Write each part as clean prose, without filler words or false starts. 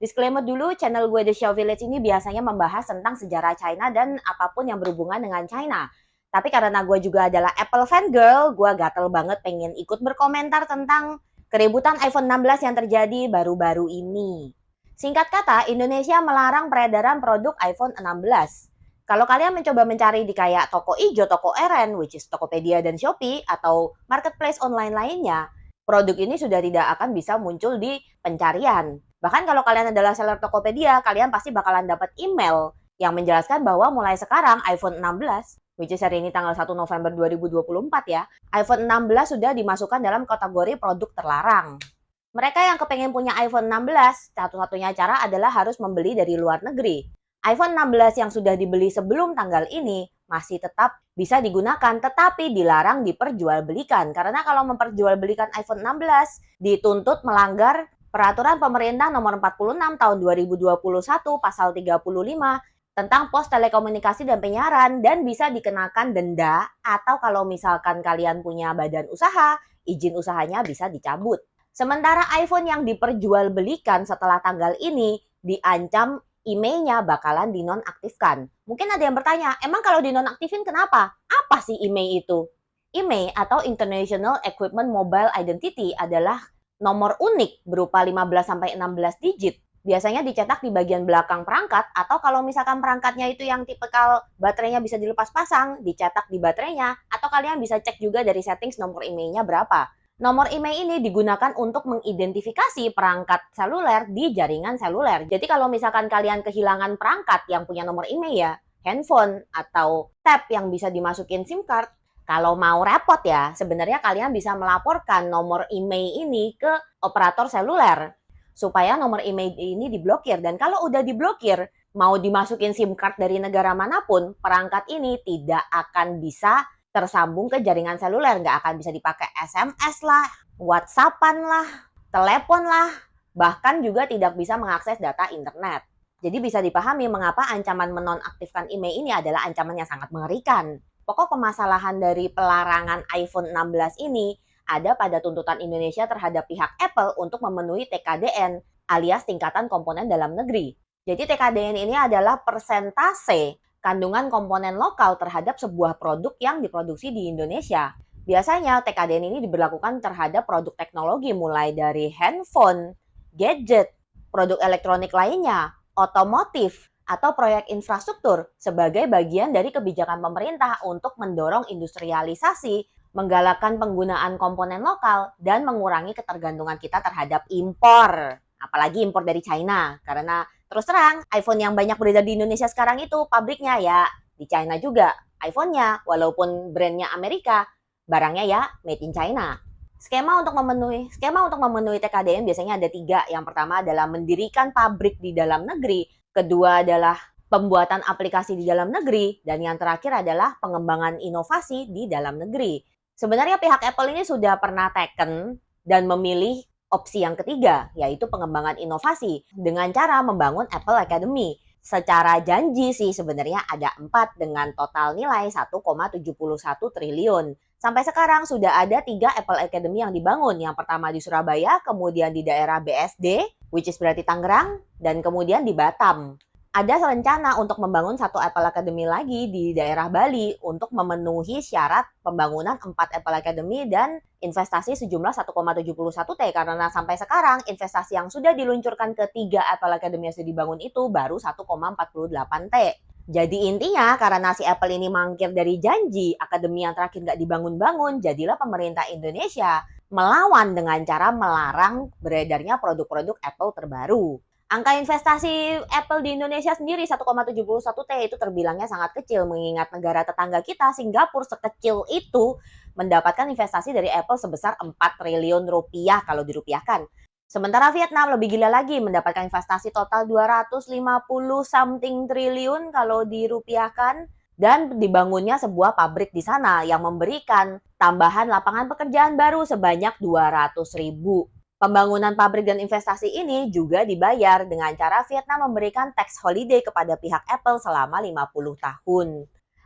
Disclaimer dulu, channel gue The Xiao Village ini biasanya membahas tentang sejarah China dan apapun yang berhubungan dengan China. Tapi karena gue juga adalah Apple fan girl, gue gatel banget pengen ikut berkomentar tentang keributan iPhone 16 yang terjadi baru-baru ini. Singkat kata, Indonesia melarang peredaran produk iPhone 16. Kalau kalian mencoba mencari di kayak toko ijo, toko eren, which is Tokopedia dan Shopee, atau marketplace online lainnya, produk ini sudah tidak akan bisa muncul di pencarian. Bahkan kalau kalian adalah seller Tokopedia, kalian pasti bakalan dapat email yang menjelaskan bahwa mulai sekarang iPhone 16, which is hari ini tanggal 1 November 2024 ya, iPhone 16 sudah dimasukkan dalam kategori produk terlarang. Mereka yang kepengen punya iPhone 16, satu-satunya cara adalah harus membeli dari luar negeri. iPhone 16 yang sudah dibeli sebelum tanggal ini masih tetap bisa digunakan, tetapi dilarang diperjualbelikan. Karena kalau memperjualbelikan iPhone 16, dituntut melanggar Peraturan Pemerintah Nomor 46 Tahun 2021 Pasal 35 tentang pos telekomunikasi dan penyiaran dan bisa dikenakan denda atau kalau misalkan kalian punya badan usaha, izin usahanya bisa dicabut. Sementara iPhone yang diperjualbelikan setelah tanggal ini diancam IMEI-nya bakalan dinonaktifkan. Mungkin ada yang bertanya, emang kalau dinonaktifin kenapa? Apa sih IMEI itu? IMEI atau International Equipment Mobile Identity adalah nomor unik berupa 15-16 digit. Biasanya dicetak di bagian belakang perangkat atau kalau misalkan perangkatnya itu yang tipikal baterainya bisa dilepas pasang, dicetak di baterainya atau kalian bisa cek juga dari settings nomor IMEI-nya berapa. Nomor IMEI ini digunakan untuk mengidentifikasi perangkat seluler di jaringan seluler. Jadi kalau misalkan kalian kehilangan perangkat yang punya nomor IMEI ya, handphone atau tab yang bisa dimasukin SIM card, kalau mau repot ya, sebenarnya kalian bisa melaporkan nomor IMEI ini ke operator seluler supaya nomor IMEI ini diblokir. Dan kalau udah diblokir, mau dimasukin SIM card dari negara manapun, perangkat ini tidak akan bisa tersambung ke jaringan seluler. Nggak akan bisa dipakai SMS lah, WhatsApp-an lah, telepon lah, bahkan juga tidak bisa mengakses data internet. Jadi bisa dipahami mengapa ancaman menonaktifkan IMEI ini adalah ancaman yang sangat mengerikan. Pokok permasalahan dari pelarangan iPhone 16 ini ada pada tuntutan Indonesia terhadap pihak Apple untuk memenuhi TKDN alias tingkatan komponen dalam negeri. Jadi TKDN ini adalah persentase kandungan komponen lokal terhadap sebuah produk yang diproduksi di Indonesia. Biasanya TKDN ini diberlakukan terhadap produk teknologi mulai dari handphone, gadget, produk elektronik lainnya, otomotif, atau proyek infrastruktur sebagai bagian dari kebijakan pemerintah untuk mendorong industrialisasi, menggalakkan penggunaan komponen lokal, dan mengurangi ketergantungan kita terhadap impor. Apalagi impor dari China. Karena terus terang, iPhone yang banyak beredar di Indonesia sekarang itu pabriknya ya di China juga. iPhone-nya, walaupun brandnya Amerika, barangnya ya made in China. Skema untuk memenuhi TKDN biasanya ada 3. Yang pertama adalah mendirikan pabrik di dalam negeri. Kedua adalah pembuatan aplikasi di dalam negeri. Dan yang terakhir adalah pengembangan inovasi di dalam negeri. Sebenarnya pihak Apple ini sudah pernah taken dan memilih opsi yang ketiga, yaitu pengembangan inovasi dengan cara membangun Apple Academy. Secara janji sih sebenarnya ada 4 dengan total nilai 1,71 triliun. Sampai sekarang sudah ada 3 Apple Academy yang dibangun. Yang pertama di Surabaya, kemudian di daerah BSD, which is berarti Tangerang, dan kemudian di Batam. Ada rencana untuk membangun 1 Apple Academy lagi di daerah Bali untuk memenuhi syarat pembangunan 4 Apple Academy dan investasi sejumlah 1,71 T karena sampai sekarang investasi yang sudah diluncurkan ke 3 Apple Academy yang sudah dibangun itu baru 1,48 T. Jadi intinya karena si Apple ini mangkir dari janji akademi yang terakhir nggak dibangun-bangun, jadilah pemerintah Indonesia melawan dengan cara melarang beredarnya produk-produk Apple terbaru. Angka investasi Apple di Indonesia sendiri 1,71 T itu terbilangnya sangat kecil mengingat negara tetangga kita Singapura sekecil itu mendapatkan investasi dari Apple sebesar 4 triliun rupiah kalau dirupiahkan. Sementara Vietnam lebih gila lagi mendapatkan investasi total 250 something triliun kalau dirupiahkan dan dibangunnya sebuah pabrik di sana yang memberikan tambahan lapangan pekerjaan baru sebanyak 200.000. Pembangunan pabrik dan investasi ini juga dibayar dengan cara Vietnam memberikan tax holiday kepada pihak Apple selama 50 tahun.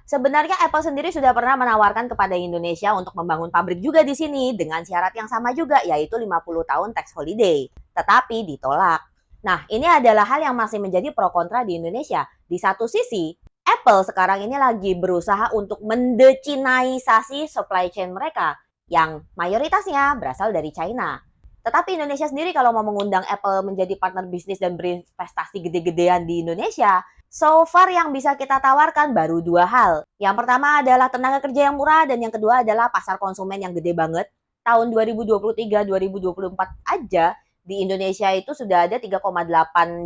Sebenarnya Apple sendiri sudah pernah menawarkan kepada Indonesia untuk membangun pabrik juga di sini dengan syarat yang sama juga yaitu 50 tahun tax holiday, tetapi ditolak. Nah, ini adalah hal yang masih menjadi pro kontra di Indonesia. Di satu sisi, Apple sekarang ini lagi berusaha untuk mendecinaisasi supply chain mereka yang mayoritasnya berasal dari China. Tetapi Indonesia sendiri kalau mau mengundang Apple menjadi partner bisnis dan berinvestasi gede-gedean di Indonesia, so far yang bisa kita tawarkan baru dua hal. Yang pertama adalah tenaga kerja yang murah dan yang kedua adalah pasar konsumen yang gede banget. Tahun 2023-2024 aja di Indonesia itu sudah ada 3,8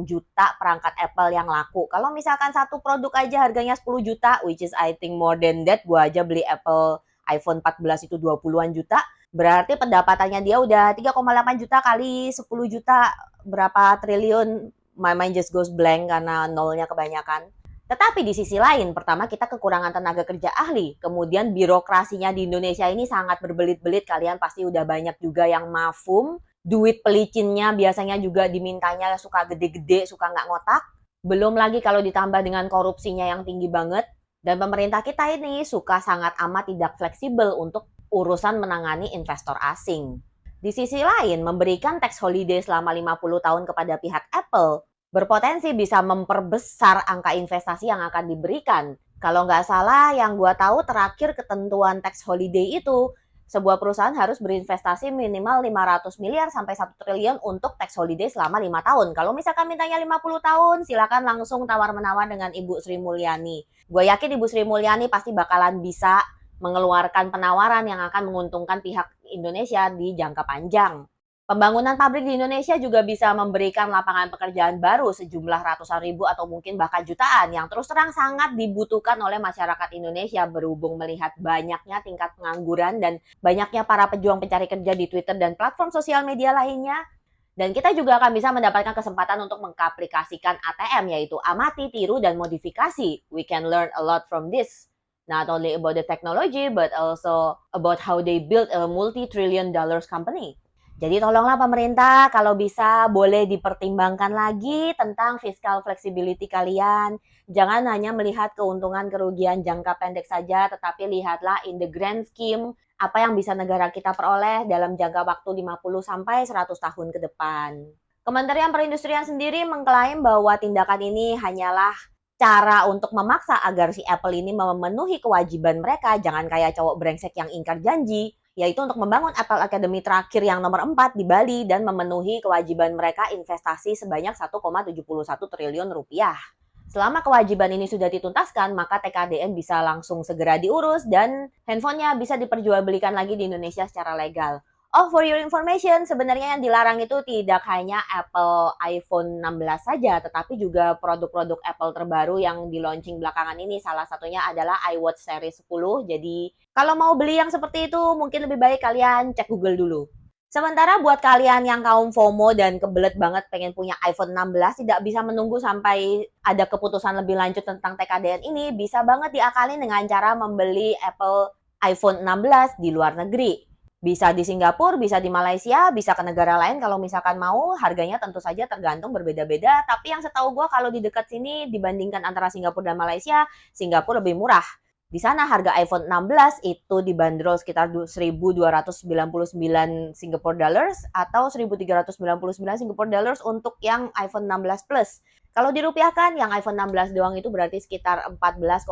juta perangkat Apple yang laku. Kalau misalkan satu produk aja harganya 10 juta, which is I think more than that, gua aja beli Apple iPhone 14 itu 20-an juta, berarti pendapatannya dia udah 3,8 juta kali 10 juta, berapa triliun, my mind just goes blank karena nolnya kebanyakan. Tetapi di sisi lain, pertama kita kekurangan tenaga kerja ahli, kemudian birokrasinya di Indonesia ini sangat berbelit-belit, kalian pasti udah banyak juga yang mafum, duit pelicinnya biasanya juga dimintanya suka gede-gede, suka nggak ngotak, belum lagi kalau ditambah dengan korupsinya yang tinggi banget, dan pemerintah kita ini suka sangat amat tidak fleksibel untuk urusan menangani investor asing. Di sisi lain, memberikan tax holiday selama 50 tahun kepada pihak Apple berpotensi bisa memperbesar angka investasi yang akan diberikan. Kalau nggak salah, yang gue tahu terakhir ketentuan tax holiday itu, sebuah perusahaan harus berinvestasi minimal 500 miliar sampai 1 triliun untuk tax holiday selama 5 tahun. Kalau misalkan mintanya 50 tahun, silakan langsung tawar-menawar dengan Ibu Sri Mulyani. Gue yakin Ibu Sri Mulyani pasti bakalan bisa mengeluarkan penawaran yang akan menguntungkan pihak Indonesia di jangka panjang. Pembangunan pabrik di Indonesia juga bisa memberikan lapangan pekerjaan baru sejumlah ratusan ribu atau mungkin bahkan jutaan yang terus terang sangat dibutuhkan oleh masyarakat Indonesia berhubung melihat banyaknya tingkat pengangguran dan banyaknya para pejuang pencari kerja di Twitter dan platform sosial media lainnya. Dan kita juga akan bisa mendapatkan kesempatan untuk mengaplikasikan ATM, yaitu amati, tiru, dan modifikasi. We can learn a lot from this. Not only about the technology, but also about how they build a multi-trillion dollars company. Jadi tolonglah pemerintah, kalau bisa boleh dipertimbangkan lagi tentang fiscal flexibility kalian. Jangan hanya melihat keuntungan kerugian jangka pendek saja, tetapi lihatlah in the grand scheme, apa yang bisa negara kita peroleh dalam jangka waktu 50 sampai 100 tahun ke depan. Kementerian Perindustrian sendiri mengklaim bahwa tindakan ini hanyalah cara untuk memaksa agar si Apple ini memenuhi kewajiban mereka, jangan kayak cowok brengsek yang ingkar janji, yaitu untuk membangun Apple Academy terakhir yang nomor 4 di Bali dan memenuhi kewajiban mereka investasi sebanyak 1,71 triliun rupiah. Selama kewajiban ini sudah dituntaskan, maka TKDN bisa langsung segera diurus dan handphonenya bisa diperjualbelikan lagi di Indonesia secara legal. Oh, for your information, sebenarnya yang dilarang itu tidak hanya Apple iPhone 16 saja, tetapi juga produk-produk Apple terbaru yang di-launching belakangan ini. Salah satunya adalah iWatch Series 10. Jadi, kalau mau beli yang seperti itu, mungkin lebih baik kalian cek Google dulu. Sementara buat kalian yang kaum FOMO dan kebelet banget pengen punya iPhone 16, tidak bisa menunggu sampai ada keputusan lebih lanjut tentang TKDN ini, bisa banget diakalin dengan cara membeli Apple iPhone 16 di luar negeri. Bisa di Singapura, bisa di Malaysia, bisa ke negara lain kalau misalkan mau. Harganya tentu saja tergantung berbeda-beda. Tapi yang setahu gue kalau di dekat sini dibandingkan antara Singapura dan Malaysia, Singapura lebih murah. Di sana harga iPhone 16 itu dibanderol sekitar 1.299 Singapore dollars atau 1.399 Singapore dollars untuk yang iPhone 16 Plus. Kalau dirupiahkan, yang iPhone 16 doang itu berarti sekitar 14,7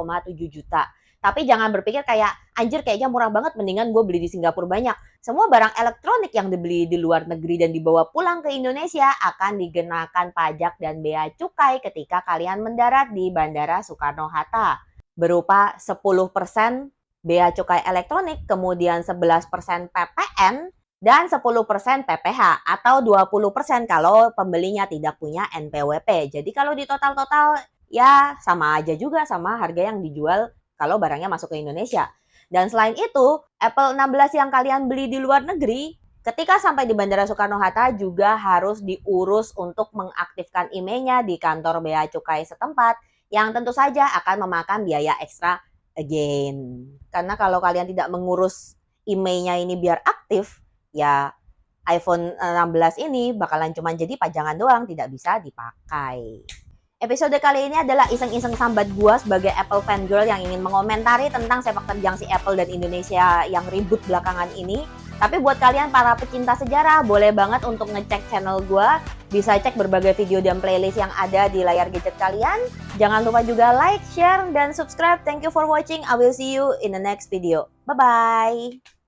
juta. Tapi jangan berpikir kayak, anjir kayaknya murah banget, mendingan gue beli di Singapura banyak. Semua barang elektronik yang dibeli di luar negeri dan dibawa pulang ke Indonesia akan dikenakan pajak dan bea cukai ketika kalian mendarat di Bandara Soekarno-Hatta. Berupa 10% bea cukai elektronik, kemudian 11% PPN, dan 10% PPH, atau 20% kalau pembelinya tidak punya NPWP. Jadi kalau di total-total, ya sama aja juga sama harga yang dijual kalau barangnya masuk ke Indonesia. Dan selain itu, Apple 16 yang kalian beli di luar negeri, ketika sampai di Bandara Soekarno-Hatta juga harus diurus untuk mengaktifkan IMEI-nya di kantor bea cukai setempat, yang tentu saja akan memakan biaya ekstra again. Karena kalau kalian tidak mengurus IMEI-nya ini biar aktif, ya iPhone 16 ini bakalan cuma jadi pajangan doang, tidak bisa dipakai. Episode kali ini adalah iseng-iseng sambat gua sebagai Apple fangirl yang ingin mengomentari tentang sepak terjang si Apple dan Indonesia yang ribut belakangan ini. Tapi buat kalian para pecinta sejarah, boleh banget untuk ngecek channel gue. Bisa cek berbagai video dan playlist yang ada di layar gadget kalian. Jangan lupa juga like, share, dan subscribe. Thank you for watching. I will see you in the next video. Bye-bye.